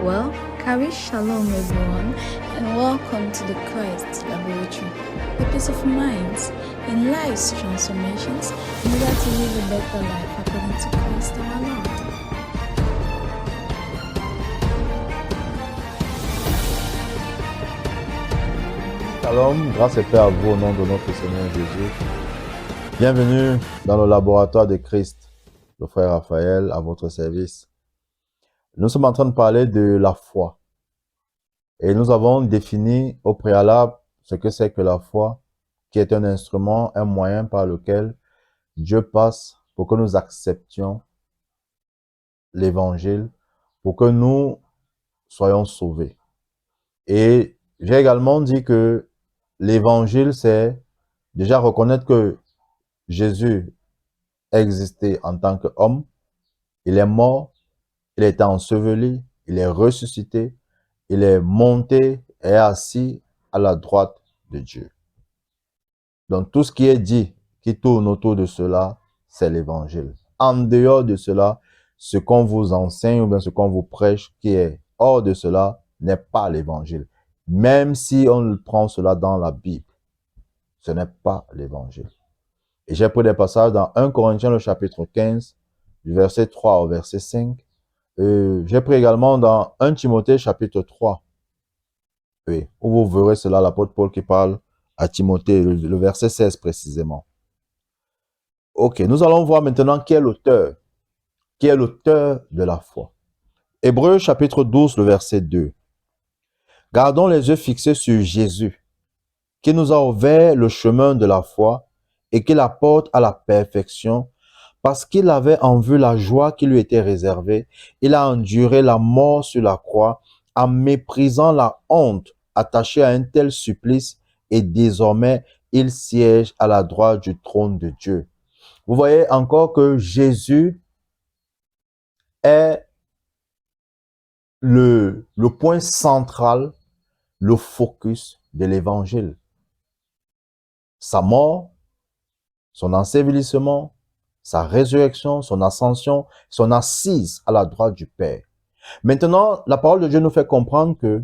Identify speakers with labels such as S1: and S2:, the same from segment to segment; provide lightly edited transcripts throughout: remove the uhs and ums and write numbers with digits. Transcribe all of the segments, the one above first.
S1: Well, Kari Shalom everyone, and welcome to the Christ Laboratory. The peace of minds and lives transformations in order to live a better life according to Christ our Lord.
S2: Shalom, grâce et paix à vous au nom de notre Seigneur Jésus. Bienvenue dans le laboratoire de Christ, le frère Raphaël à votre service. Nous sommes en train de parler de la foi. Et nous avons défini au préalable ce que c'est que la foi, qui est un instrument, un moyen par lequel Dieu passe pour que nous acceptions l'évangile, pour que nous soyons sauvés. Et j'ai également dit que l'évangile, c'est déjà reconnaître que Jésus existait en tant qu'homme, il est mort, il est enseveli, il est ressuscité, il est monté et assis à la droite de Dieu. Donc tout ce qui est dit, qui tourne autour de cela, c'est l'évangile. En dehors de cela, ce qu'on vous enseigne ou bien ce qu'on vous prêche qui est hors de cela n'est pas l'évangile. Même si on prend cela dans la Bible, ce n'est pas l'évangile. Et j'ai pris des passages dans 1 Corinthiens, le chapitre 15, du verset 3 au verset 5. J'ai pris également dans 1 Timothée, chapitre 3, oui, où vous verrez cela, l'apôtre Paul qui parle à Timothée, le verset 16 précisément. Ok, nous allons voir maintenant qui est l'auteur de la foi. Hébreux, chapitre 12, le verset 2. Gardons les yeux fixés sur Jésus, qui nous a ouvert le chemin de la foi et qui la porte à la perfection. Parce qu'il avait en vue la joie qui lui était réservée, il a enduré la mort sur la croix en méprisant la honte attachée à un tel supplice et désormais il siège à la droite du trône de Dieu. Vous voyez encore que Jésus est le point central, le focus de l'évangile. Sa mort, son ensevelissement, sa résurrection, son ascension, son assise à la droite du Père. Maintenant, la parole de Dieu nous fait comprendre que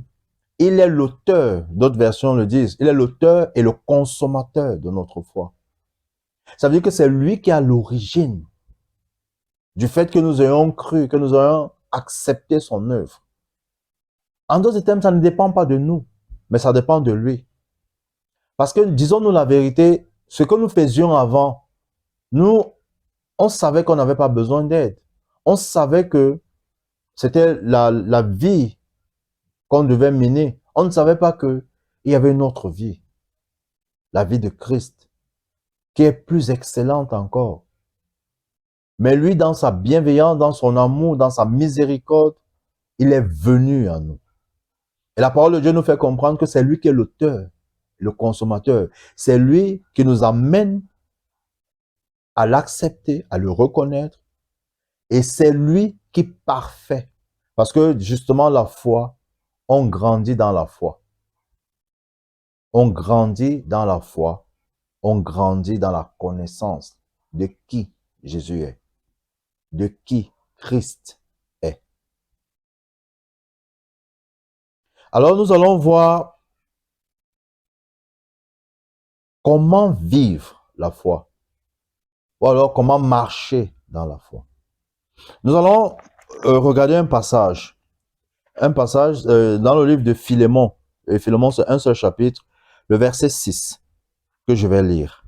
S2: il est l'auteur, d'autres versions le disent, il est l'auteur et le consommateur de notre foi. Ça veut dire que c'est lui qui est à l'origine du fait que nous ayons cru, que nous ayons accepté son œuvre. En d'autres termes, ça ne dépend pas de nous, mais ça dépend de lui. Parce que, disons-nous la vérité, ce que nous faisions avant, nous, on savait qu'on n'avait pas besoin d'aide. On savait que c'était la vie qu'on devait mener. On ne savait pas qu'il y avait une autre vie, la vie de Christ, qui est plus excellente encore. Mais lui, dans sa bienveillance, dans son amour, dans sa miséricorde, il est venu à nous. Et la parole de Dieu nous fait comprendre que c'est lui qui est l'auteur, le consommateur. C'est lui qui nous amène à l'accepter, à le reconnaître. Et c'est lui qui parfait. Parce que justement, la foi, on grandit dans la foi. On grandit dans la foi. On grandit dans la connaissance de qui Jésus est, de qui Christ est. Alors nous allons voir comment vivre la foi, ou alors comment marcher dans la foi. Nous allons regarder un passage dans le livre de Philémon. Et Philémon, c'est un seul chapitre, le verset 6, que je vais lire.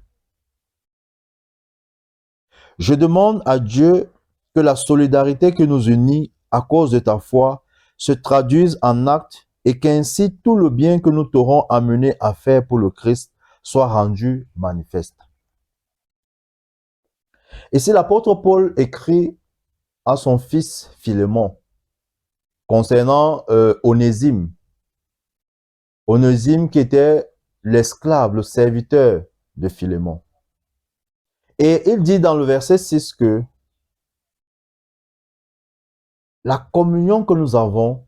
S2: Je demande à Dieu que la solidarité qui nous unit à cause de ta foi se traduise en actes et qu'ainsi tout le bien que nous t'aurons amené à faire pour le Christ soit rendu manifeste. Ici, l'apôtre Paul écrit à son fils Philémon concernant Onésime. Onésime qui était l'esclave, le serviteur de Philémon. Et il dit dans le verset 6 que la communion que nous avons,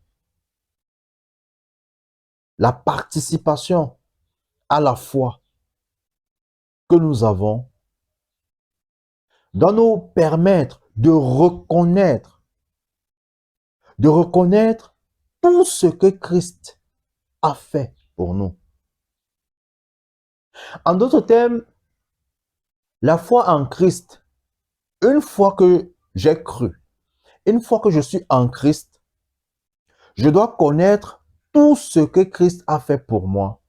S2: la participation à la foi que nous avons, doit nous permettre de reconnaître tout ce que Christ a fait pour nous. En d'autres termes, la foi en Christ, une fois que j'ai cru, une fois que je suis en Christ, je dois connaître tout ce que Christ a fait pour moi.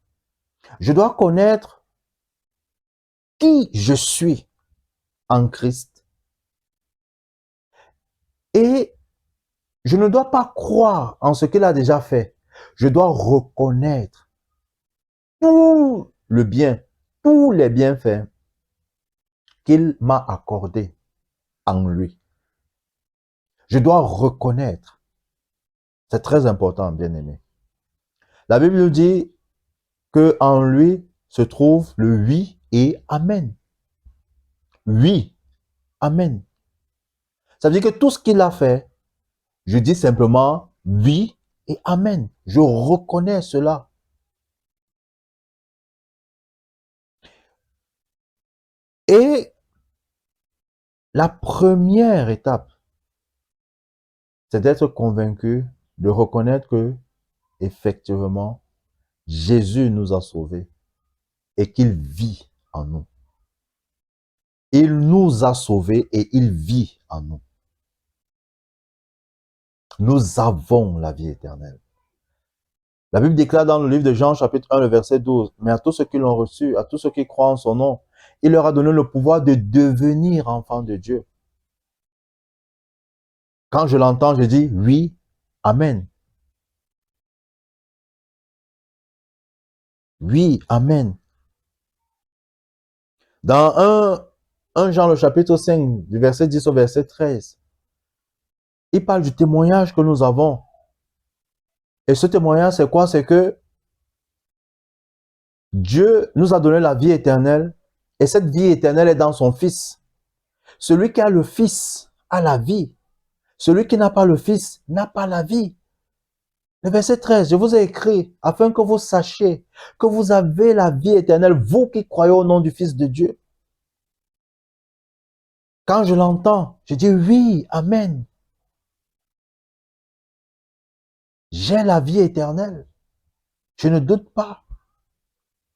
S2: Je dois connaître qui je suis en Christ. Et je ne dois pas croire en ce qu'il a déjà fait. Je dois reconnaître tout le bien, tous les bienfaits qu'il m'a accordés en lui. Je dois reconnaître. C'est très important, bien-aimé. La Bible nous dit que en lui se trouve le oui et amen. Oui, amen. Ça veut dire que tout ce qu'il a fait, je dis simplement oui et amen. Je reconnais cela. Et la première étape, c'est d'être convaincu, de reconnaître que, effectivement, Jésus nous a sauvés et qu'il vit en nous. Il nous a sauvés et il vit en nous. Nous avons la vie éternelle. La Bible déclare dans le livre de Jean, chapitre 1, le verset 12, « Mais à tous ceux qui l'ont reçu, à tous ceux qui croient en son nom, il leur a donné le pouvoir de devenir enfants de Dieu. » Quand je l'entends, je dis, oui, amen. Oui, amen. Dans 1 Jean, le chapitre 5, du verset 10 au verset 13, il parle du témoignage que nous avons. Et ce témoignage, c'est quoi? C'est que Dieu nous a donné la vie éternelle et cette vie éternelle est dans son Fils. Celui qui a le Fils a la vie. Celui qui n'a pas le Fils n'a pas la vie. Le verset 13, je vous ai écrit afin que vous sachiez que vous avez la vie éternelle, vous qui croyez au nom du Fils de Dieu. Quand je l'entends, je dis oui, amen. J'ai la vie éternelle. Je ne doute pas.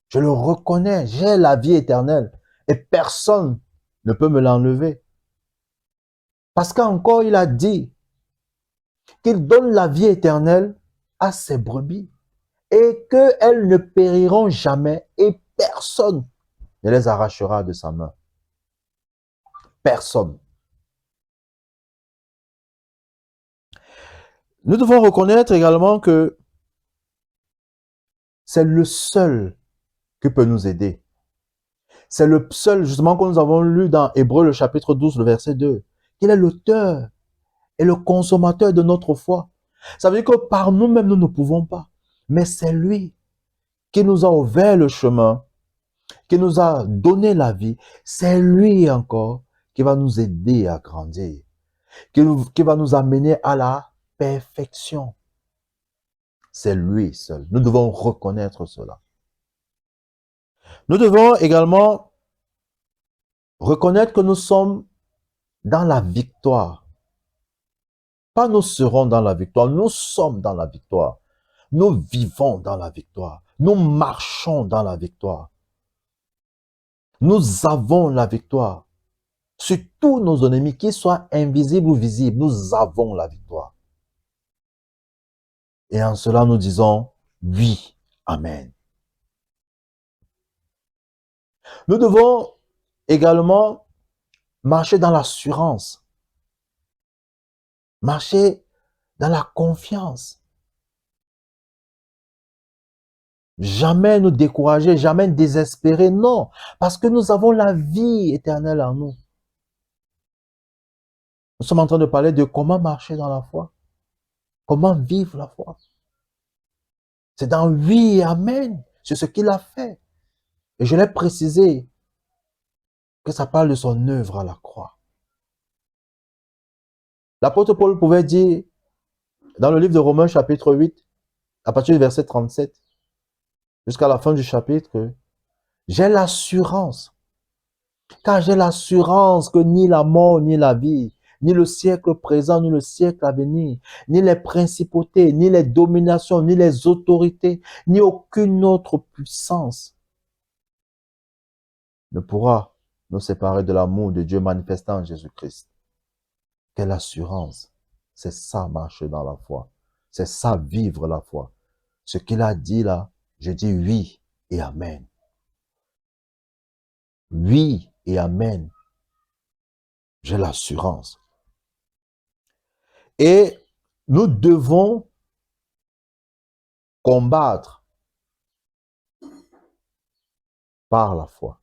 S2: Je le reconnais. J'ai la vie éternelle. Et personne ne peut me l'enlever. Parce qu'encore, il a dit qu'il donne la vie éternelle à ses brebis et qu'elles ne périront jamais et personne ne les arrachera de sa main. Personne. Nous devons reconnaître également que c'est le seul qui peut nous aider. C'est le seul, justement, que nous avons lu dans Hébreux, le chapitre 12, le verset 2, qu'il est l'auteur et le consommateur de notre foi. Ça veut dire que par nous-mêmes, nous ne pouvons pas. Mais c'est lui qui nous a ouvert le chemin, qui nous a donné la vie. C'est lui encore qui va nous aider à grandir, qui va nous amener à la perfection. C'est lui seul. Nous devons reconnaître cela. Nous devons également reconnaître que nous sommes dans la victoire. Pas nous serons dans la victoire, nous sommes dans la victoire. Nous vivons dans la victoire. Nous marchons dans la victoire. Nous avons la victoire. Sur tous nos ennemis, qu'ils soient invisibles ou visibles, nous avons la victoire. Et en cela, nous disons oui, amen. Nous devons également marcher dans l'assurance, marcher dans la confiance. Jamais nous décourager, jamais désespérer, non, parce que nous avons la vie éternelle en nous. Nous sommes en train de parler de comment marcher dans la foi, comment vivre la foi. C'est dans oui, amen, c'est ce qu'il a fait. Et je l'ai précisé que ça parle de son œuvre à la croix. L'apôtre Paul pouvait dire dans le livre de Romains chapitre 8, à partir du verset 37, jusqu'à la fin du chapitre, que j'ai l'assurance, car j'ai l'assurance que ni la mort ni la vie, ni le siècle présent, ni le siècle à venir, ni les principautés, ni les dominations, ni les autorités, ni aucune autre puissance ne pourra nous séparer de l'amour de Dieu manifesté en Jésus-Christ. Quelle assurance! C'est ça marcher dans la foi. C'est ça vivre la foi. Ce qu'il a dit là, je dis oui et amen. Oui et amen. J'ai l'assurance. Et nous devons combattre par la foi.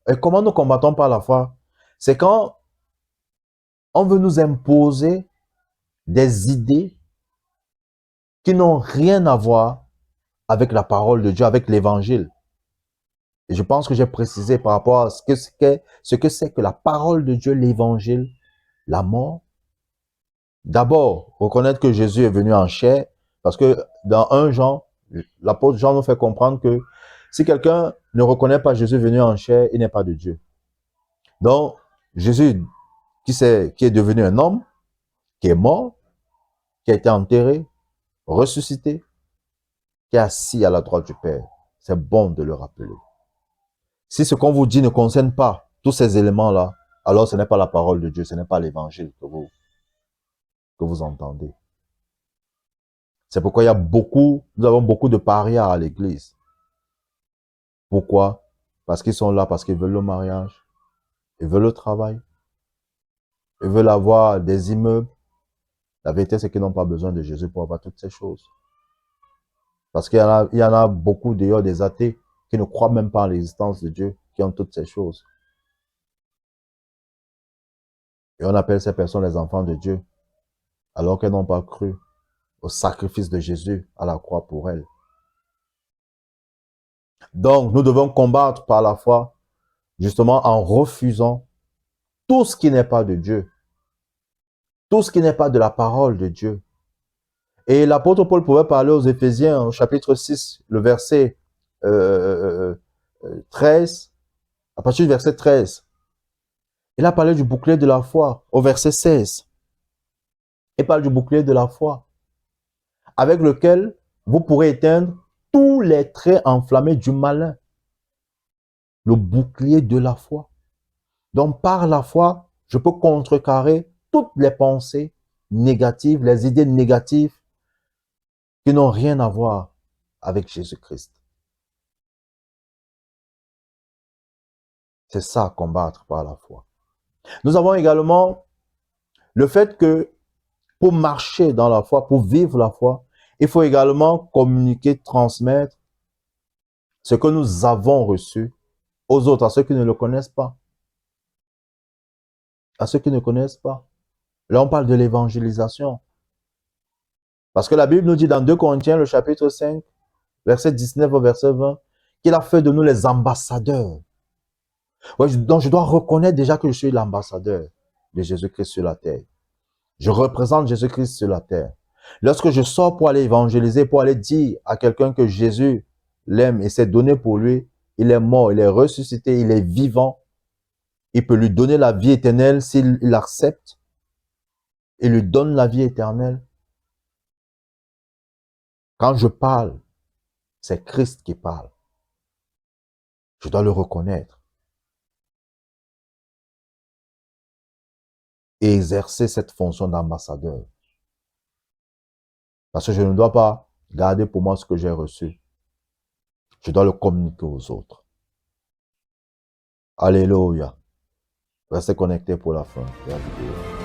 S2: Et comment nous combattons par la foi? C'est quand on veut nous imposer des idées qui n'ont rien à voir avec la parole de Dieu, avec l'évangile. Et je pense que j'ai précisé par rapport à ce que c'est que la parole de Dieu, l'évangile, la mort. D'abord, reconnaître que Jésus est venu en chair, parce que dans 1 Jean, l'apôtre Jean nous fait comprendre que si quelqu'un ne reconnaît pas Jésus venu en chair, il n'est pas de Dieu. Donc, Jésus qui est devenu un homme, qui est mort, qui a été enterré, ressuscité, qui est assis à la droite du Père. C'est bon de le rappeler. Si ce qu'on vous dit ne concerne pas tous ces éléments-là, alors ce n'est pas la parole de Dieu, ce n'est pas l'évangile que vous entendez. C'est pourquoi nous avons beaucoup de parias à l'église. Pourquoi? Parce qu'ils sont là, parce qu'ils veulent le mariage, ils veulent le travail, ils veulent avoir des immeubles. La vérité, c'est qu'ils n'ont pas besoin de Jésus pour avoir toutes ces choses. Parce qu'il y en a beaucoup d'ailleurs des athées qui ne croient même pas en l'existence de Dieu, qui ont toutes ces choses. Et on appelle ces personnes les enfants de Dieu, alors qu'elles n'ont pas cru au sacrifice de Jésus à la croix pour elles. Donc, nous devons combattre par la foi, justement en refusant tout ce qui n'est pas de Dieu, tout ce qui n'est pas de la parole de Dieu. Et l'apôtre Paul pouvait parler aux Éphésiens, au chapitre 6, le verset 13, à partir du verset 13. Il a parlé du bouclier de la foi au verset 16. Il parle du bouclier de la foi, avec lequel vous pourrez éteindre tous les traits enflammés du malin. Le bouclier de la foi. Donc, par la foi, je peux contrecarrer toutes les pensées négatives, les idées négatives qui n'ont rien à voir avec Jésus-Christ. C'est ça, combattre par la foi. Nous avons également le fait que pour marcher dans la foi, pour vivre la foi, il faut également communiquer, transmettre ce que nous avons reçu aux autres, à ceux qui ne le connaissent pas. À ceux qui ne connaissent pas. Là, on parle de l'évangélisation. Parce que la Bible nous dit dans 2 Corinthiens, le chapitre 5, verset 19 au verset 20, qu'il a fait de nous les ambassadeurs. Ouais, donc, je dois reconnaître déjà que je suis l'ambassadeur de Jésus-Christ sur la terre. Je représente Jésus-Christ sur la terre. Lorsque je sors pour aller évangéliser, pour aller dire à quelqu'un que Jésus l'aime et s'est donné pour lui, il est mort, il est ressuscité, il est vivant, il peut lui donner la vie éternelle s'il l'accepte. Il lui donne la vie éternelle. Quand je parle, c'est Christ qui parle. Je dois le reconnaître. Et exercer cette fonction d'ambassadeur. Parce que je ne dois pas garder pour moi ce que j'ai reçu. Je dois le communiquer aux autres. Alléluia. Restez connectés pour la fin de la vidéo.